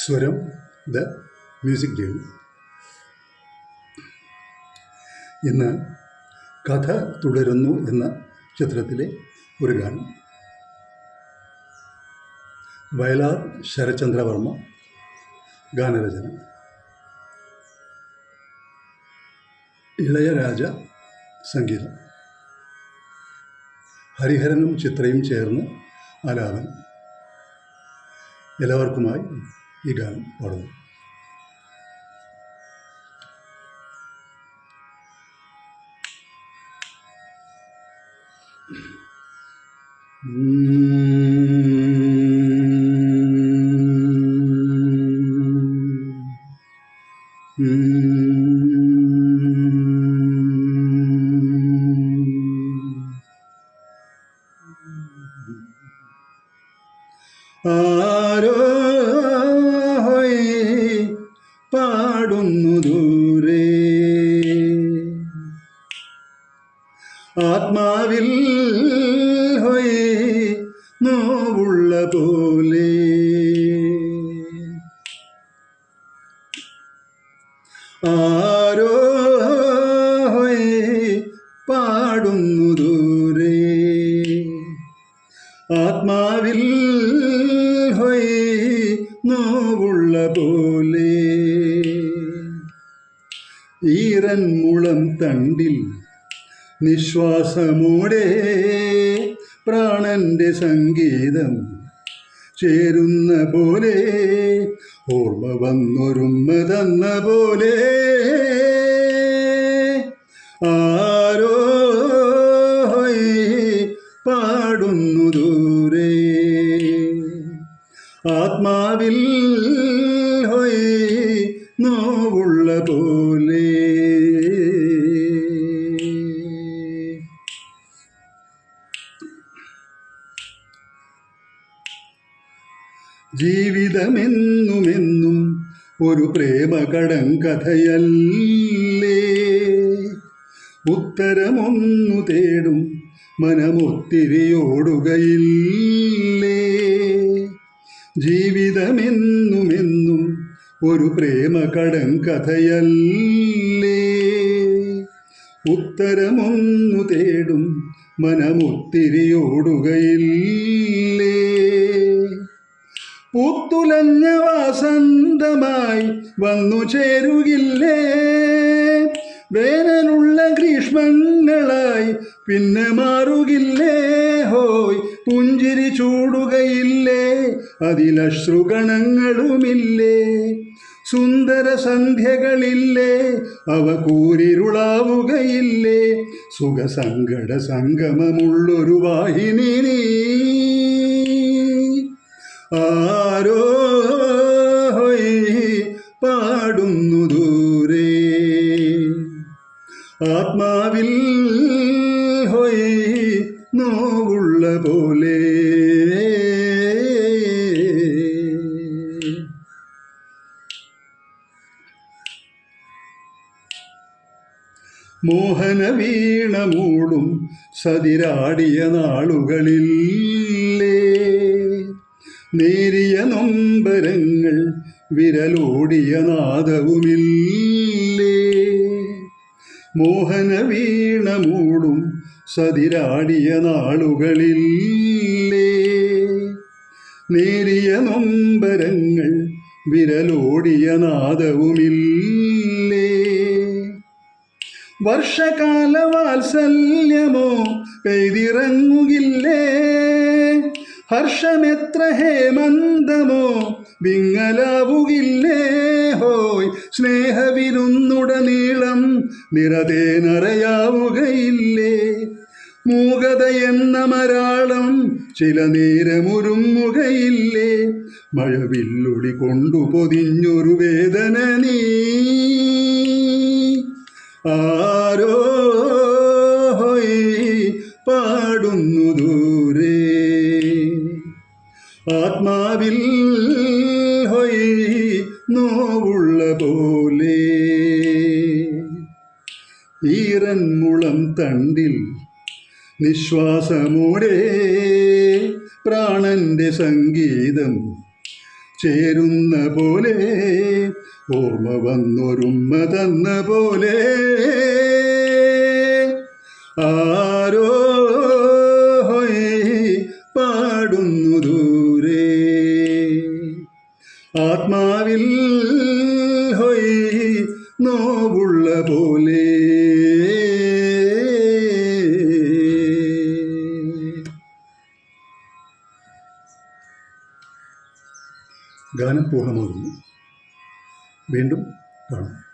സ്വരം the music journey. ഇന്ന് കഥ തുടരുന്നു എന്ന ചിത്രത്തിലെ ഒരു ഗാനം. വയലാർ ശരചന്ദ്രവർമ്മ ഗാനരചന. ഇളയരാജ സംഗീതം. ഹരിഹരനും ചിത്രയും ചേർന്ന് ആലാപനം. എല്ലാവർക്കുമായി ഈ ഗാനം പാടുന്നു. ആരോ പാടുന്നു ദൂരെ, ആത്മാവിൽ നോവുള്ള പോലെ. ആരോ പാടുന്നു ദൂരെ, ആത്മാവിൽ നോവുള്ള പോലെ. ഈറൻ മുളം തണ്ടിൽ നിശ്വാസമോടെ പ്രാണന്റെ സംഗീതം ചേരുന്ന പോലെ, ഓർമ്മ വന്നൊരുമ്മ തന്ന പോലെ. ആരോ പാടുന്നു ദൂരെ, ആത്മാവിൽ നോവുള്ള പോലെ. ജീവിതമെന്നുമെന്നും ഒരു പ്രേമ കടങ്കഥയല്ലേ, ഉത്തരമൊന്നു തേടും മനമൊത്തിരിയോടുകയില്ലേ. ജീവിതമെന്നുമെന്നും ഒരു പ്രേമ കടങ്കഥയല്ലേ, ഉത്തരമൊന്നു തേടും മനമൊത്തിരിയോടുകയില്ലേ. പൂത്തുലഞ്ഞ വാസന്തമായി വന്നു ചേരുകില്ലേ, വേനലുള്ള ഗ്രീഷ്മങ്ങളായി പിന്നെ മാറുകില്ലേ. ഹോയ് പുഞ്ചിരി ചൂടുകയില്ലേ, അതിലശ്രുകണങ്ങളുമില്ലേ. സുന്ദര സന്ധ്യകളില്ലേ, അവ കൂരിരുളാവുകയില്ലേ. സുഖസങ്കട സംഗമമുള്ളൊരു വാഹിനി നീ. ആരോ പാടുന്നു ദൂരെ, ആത്മാവിൽ നോവുള്ള പോലെ. മോഹന വീണ മൂളും സതിരാടിയ നാളുകളില്ലേ, നേരിയ നൊമ്പരങ്ങൾ വിരലോടിയ നാദവുമില്ലേ. മോഹന വീണ മൂളും സതിരാടിയ നാളുകളില്ലേ, നേരിയ നൊമ്പരങ്ങൾ വിരലോടിയ നാദവുമില്ലേ. വർഷകാല വാത്സല്യമോ പെയ്തിറങ്ങുകില്ലേ, ഹർഷമെത്ര ഹേമന്തമോ വിങ്ങലാവുകില്ലേ. ഹോയ് സ്നേഹവിരുന്നുടനീളം നിറതേ നിറയാവുകയില്ലേ. മൂകത എന്ന മരാളം ചില നേരമൊരുങ്ങുകയില്ലേ. മഴവില്ലൊളി കൊണ്ടു പൊതിഞ്ഞൊരു വേദന നീ. ആരോ പാടുന്നു ദൂരെ, ആത്മാവിൽ നോവുള്ള പോലെ. ഈറൻ മുളം തണ്ടിൽ നിശ്വാസമോടെ പ്രാണന്റെ സംഗീതം ചേരുന്ന പോലെ ഓർമ്മ വന്നൊരുമ്മ തന്ന പോലെ ആരോ പാടുന്നു ദൂരെ ആത്മാവിൽ നോവുള്ള പോലെ. ഗാനം പൂർണ്ണമാകുന്നു. വീണ്ടും കാണാം.